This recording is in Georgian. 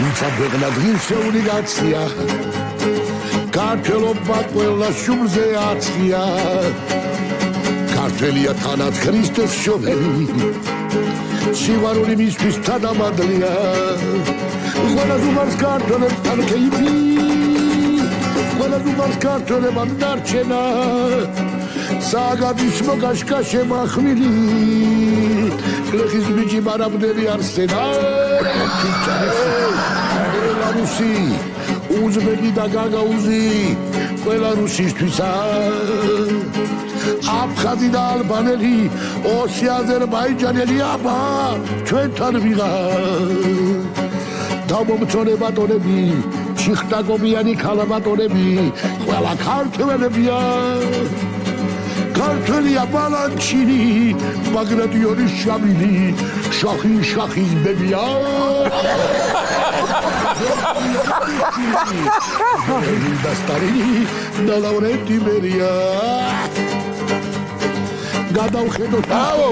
თუმცა ქვეყნა დღისეული გაცია ქართველობა ყველა შუბლზე აცია ქართველია თანაც ქრისტეს შობელი სიყვარული მისთვის თანამადლია ყველა ზუმარს ქართველებთან კეიფი ყველა ზუმარს ქართველებთან დარჩენა საგადისმო კაშკაშე מחმილი გლეხის ბიჭი მარაბდები არსენა ბელარუსი უზბეკი და გაგაუზი ყველა რუსისთვისა აფხაზი და ალბანელი ოსი აზერბაიჯანელი აბა ჩვენთან ვიღა დამომწონე ბატონები ჩიხტაკობიანი ქალბატონები ყველა ქართველებია ქართველია ბალანჩინი ბაგრატიონის შამილი შახის ბებია დასტარინი და ლავრენტი ბერია გადავხედოთ ბრავო